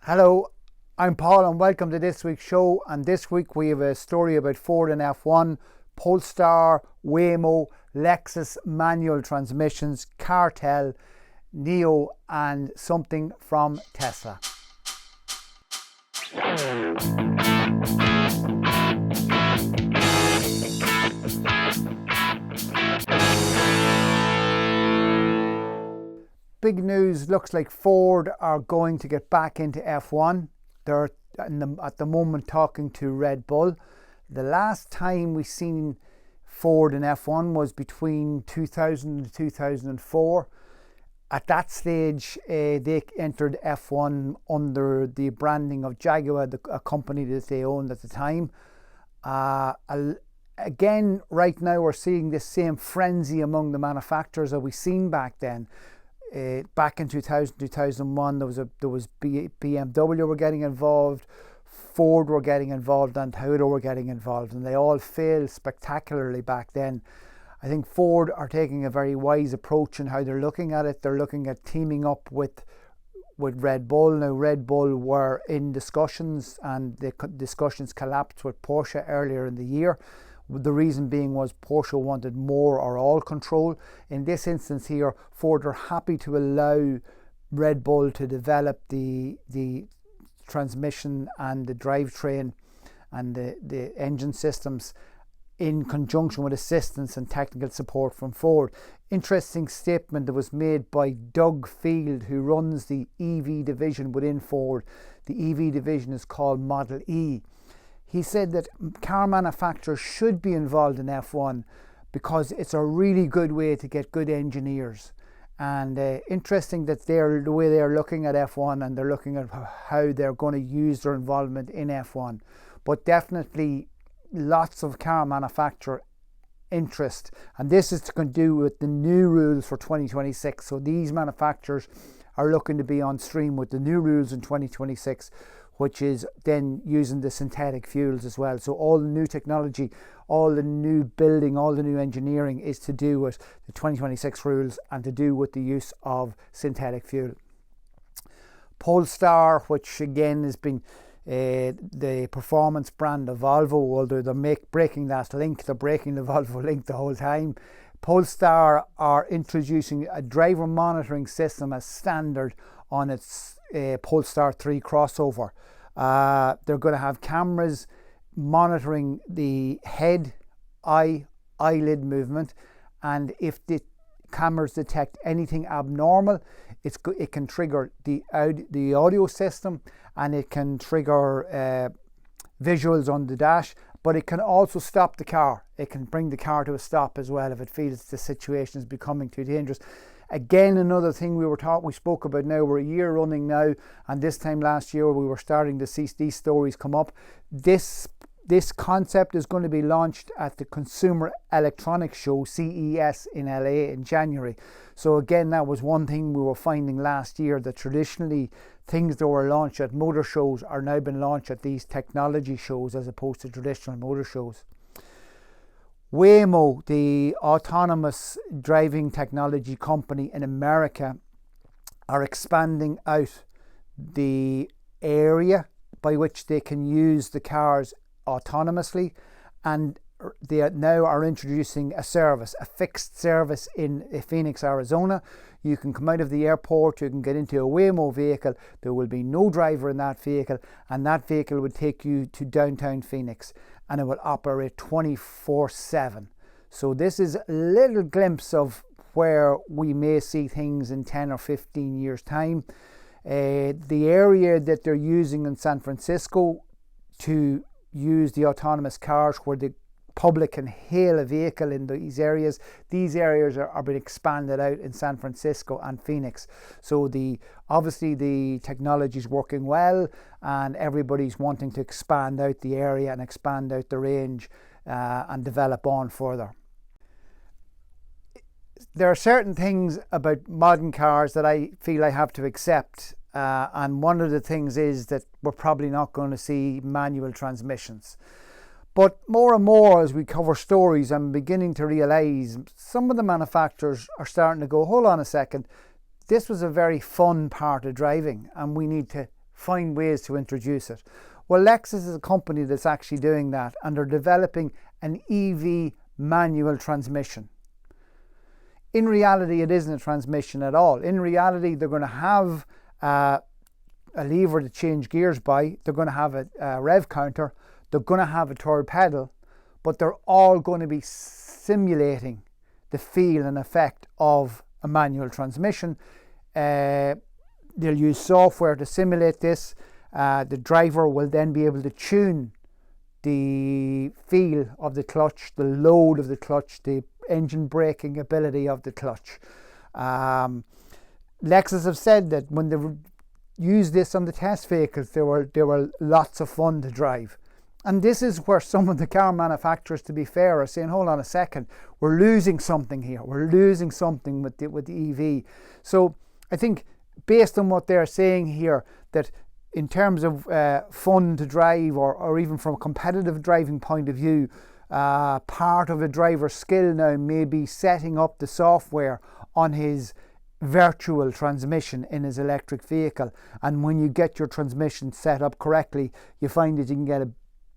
Hello, I'm Paul and welcome to this week's show. And this week we have a story about Ford and F1, Polestar, Waymo, Lexus manual transmissions, Cartel, Neo and something from Tesla. Big news, looks like Ford are going to get back into F1. They're at the moment talking to Red Bull. The last time we seen Ford in F1 was between 2000 and 2004. At that stage, they entered F1 under the branding of Jaguar, a company that they owned at the time. Again, right now we're seeing this same frenzy among the manufacturers that we seen back then. Back in 2000, 2001, there was BMW were getting involved, Ford were getting involved, and Toyota were getting involved, and they all failed spectacularly back then. I think Ford are taking a very wise approach in how they're looking at it. They're looking at teaming up with Red Bull. Now, Red Bull were in discussions, and the discussions collapsed with Porsche earlier in the year. The reason being was Porsche wanted more or all control. In this instance here, Ford are happy to allow Red Bull to develop the transmission and the drivetrain and the engine systems in conjunction with assistance and technical support from Ford. Interesting statement that was made by Doug Field, who runs the EV division within Ford. The EV division is called Model E. He said that car manufacturers should be involved in F1 because it's a really good way to get good engineers. And interesting that the way they're looking at F1 and they're looking at how they're going to use their involvement in F1. But definitely lots of car manufacturer interest. And this is to do with the new rules for 2026. So these manufacturers are looking to be on stream with the new rules in 2026, which is then using the synthetic fuels as well. So all the new technology, all the new building, all the new engineering is to do with the 2026 rules and to do with the use of synthetic fuel. Polestar, which again has been the performance brand of Volvo, although they're breaking that link, they're breaking the Volvo link the whole time. Polestar are introducing a driver monitoring system as standard on its Polestar 3 crossover. They're going to have cameras monitoring the head, eyelid movement, and if the cameras detect anything abnormal, it can trigger the audio system, and it can trigger visuals on the dash, but it can also stop the car. It can bring the car to a stop as well if it feels the situation is becoming too dangerous. Again, another thing we spoke about now, we're a year running now, and this time last year we were starting to see these stories come up. This concept is going to be launched at the Consumer Electronics Show, CES, in LA in January. So again, that was one thing we were finding last year, that traditionally things that were launched at motor shows are now been launched at these technology shows as opposed to traditional motor shows. Waymo, the autonomous driving technology company in America, are expanding out the area by which they can use the cars autonomously, and they now are introducing a fixed service in Phoenix, Arizona. You can come out of the airport, you can get into a Waymo vehicle, there will be no driver in that vehicle, and that vehicle would take you to downtown Phoenix, and it will operate 24/7. So this is a little glimpse of where we may see things in 10 or 15 years time. The area that they're using in San Francisco to use the autonomous cars, where the public can hail a vehicle in these areas are being expanded out in San Francisco and Phoenix. So obviously the technology is working well, and everybody's wanting to expand out the area and expand out the range and develop on further. There are certain things about modern cars that I feel I have to accept, and one of the things is that we're probably not going to see manual transmissions. But more and more as we cover stories, I'm beginning to realise some of the manufacturers are starting to go, hold on a second, this was a very fun part of driving, and we need to find ways to introduce it. Well, Lexus is a company that's actually doing that, and they're developing an EV manual transmission. In reality, it isn't a transmission at all. In reality, they're going to have a lever to change gears by, they're going to have a rev counter, they're going to have a third pedal, but they're all going to be simulating the feel and effect of a manual transmission. They'll use software to simulate this. The driver will then be able to tune the feel of the clutch, the load of the clutch, the engine braking ability of the clutch. Lexus have said that when they used this on the test vehicles, they were lots of fun to drive. And this is where some of the car manufacturers, to be fair, are saying, hold on a second, we're losing something here. We're losing something with the EV. So I think based on what they're saying here, that in terms of fun to drive, or even from a competitive driving point of view, part of a driver's skill now may be setting up the software on his virtual transmission in his electric vehicle. And when you get your transmission set up correctly, you find that you can get a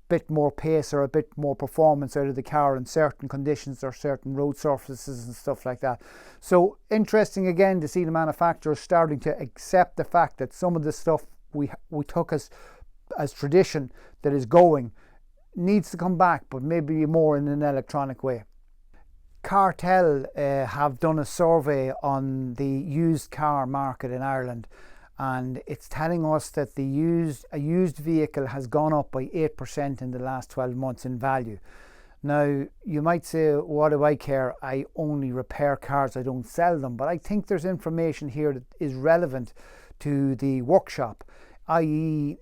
bit more pace or a bit more performance out of the car in certain conditions or certain road surfaces and stuff like that. So interesting again to see the manufacturers starting to accept the fact that some of the stuff we took as tradition that is going needs to come back, but maybe more in an electronic way. Cartel have done a survey on the used car market in Ireland, and it's telling us that a used vehicle has gone up by 8% in the last 12 months in value. Now, you might say, what do I care? I only repair cars, I don't sell them. But I think there's information here that is relevant to the workshop, i.e.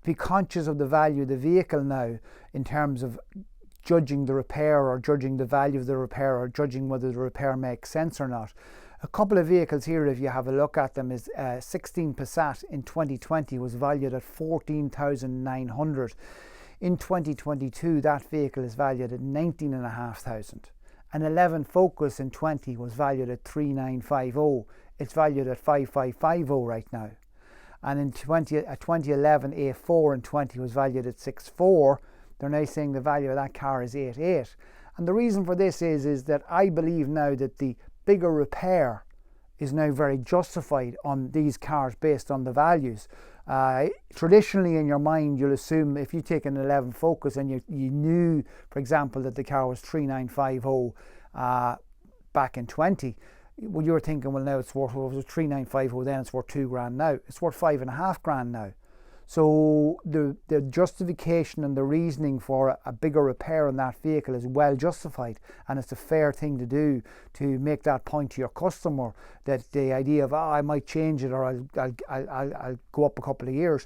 be conscious of the value of the vehicle now in terms of judging the repair, or judging the value of the repair, or judging whether the repair makes sense or not. A couple of vehicles here, if you have a look at them, is 16 Passat in 2020 was valued at 14,900. In 2022, that vehicle is valued at 19,500. An 11 Focus in 20 was valued at 3,950. It's valued at 5,550 right now. And in 2011 A4 in 20 was valued at 6,400. They're now saying the value of that car is 8,800. And the reason for this is that I believe now that the bigger repair is now very justified on these cars based on the values. Traditionally in your mind, you'll assume if you take an 11 Focus and you knew, for example, that the car was 3,950 back in 20, well, you're thinking, well, now it's worth, well, it was 3,950 then, it's worth $2,000 now. It's worth $5,500 now. So the justification and the reasoning for a bigger repair on that vehicle is well justified, and it's a fair thing to do to make that point to your customer, that the idea of, I might change it, or I'll go up a couple of years.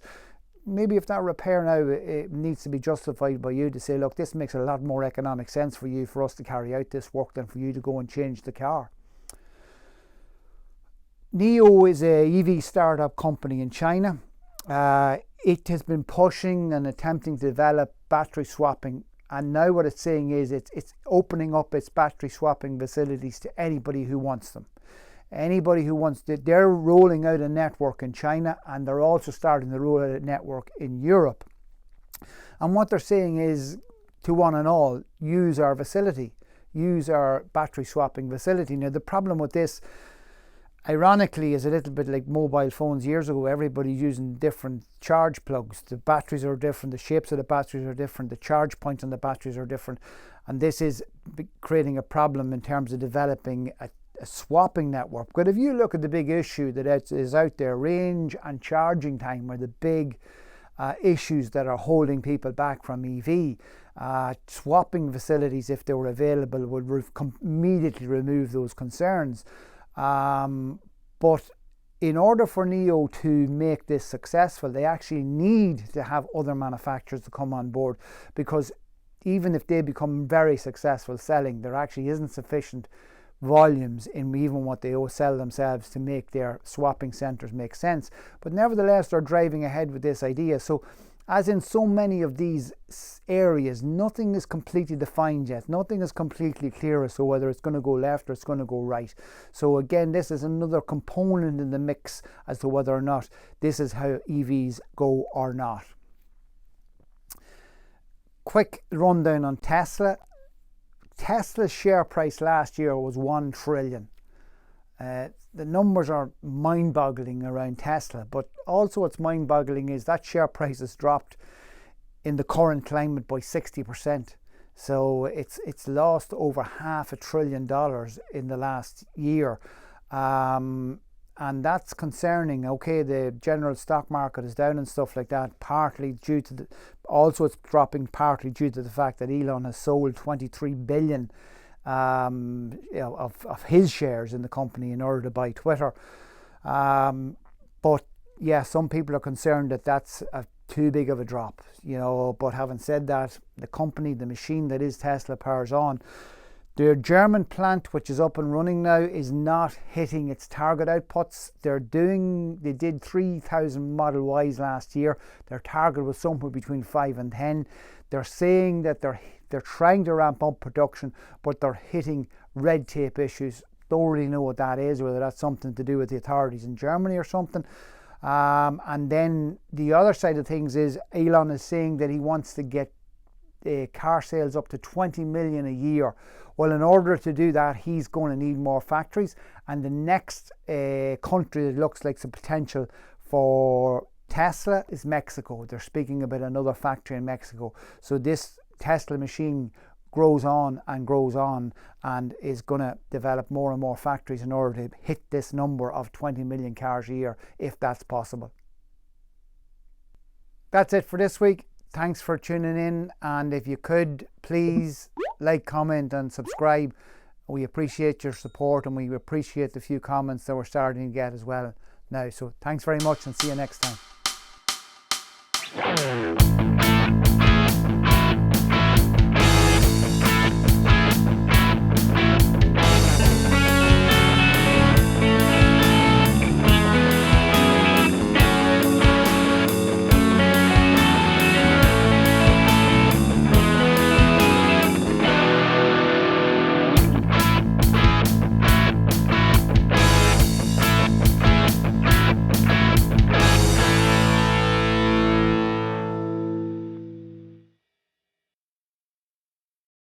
Maybe if that repair now, it needs to be justified by you to say, look, this makes a lot more economic sense for us to carry out this work than for you to go and change the car. NIO is a EV startup company in China. It has been pushing and attempting to develop battery swapping, and now what it's saying is it's opening up its battery swapping facilities to anybody who wants them. Anybody who wants to, they're rolling out a network in China, and they're also starting to roll out a network in Europe. And what they're saying is to one and all, use our facility, use our battery swapping facility. Now the problem with this, ironically, is a little bit like mobile phones years ago. Everybody's using different charge plugs. The batteries are different, the shapes of the batteries are different, the charge points on the batteries are different, and this is creating a problem in terms of developing a swapping network. But if you look at the big issue that is out there, range and charging time are the big issues that are holding people back from EV. Swapping facilities, if they were available, would immediately remove those concerns. But in order for NIO to make this successful, they actually need to have other manufacturers to come on board, because even if they become very successful selling, there actually isn't sufficient volumes in even what they sell themselves to make their swapping centres make sense. But nevertheless, they're driving ahead with this idea. So as in so many of these areas, nothing is completely defined yet. Nothing is completely clear as to whether it's going to go left or it's going to go right. So again, this is another component in the mix as to whether or not this is how EVs go or not. Quick rundown on Tesla. Tesla's share price last year was 1 trillion. The numbers are mind-boggling around Tesla, but also what's mind-boggling is that share price has dropped in the current climate by 60%. So it's lost over $500 billion in the last year. And that's concerning. Okay, the general stock market is down and stuff like that, partly due to also it's dropping partly due to the fact that Elon has sold 23 billion of his shares in the company in order to buy Twitter. But yeah, some people are concerned that that's too big of a drop, but having said that, the company, the machine that is Tesla powers on. Their German plant, which is up and running now, is not hitting its target outputs. They did 3,000 Model Ys last year. Their target was somewhere between 5 and 10. They're saying that they're trying to ramp up production, but they're hitting red tape issues. Don't really know what that is, whether that's something to do with the authorities in Germany or something. And then the other side of things is Elon is saying that he wants to get car sales up to 20 million a year. Well, in order to do that, he's going to need more factories, and the next country that looks like some potential for Tesla is Mexico. They're speaking about another factory in Mexico. So this Tesla machine grows on and is going to develop more and more factories in order to hit this number of 20 million cars a year, if that's possible. That's it for this week. Thanks for tuning in, and if you could, please like, comment and subscribe. We appreciate your support, and we appreciate the few comments that we're starting to get as well now. So thanks very much, and see you next time.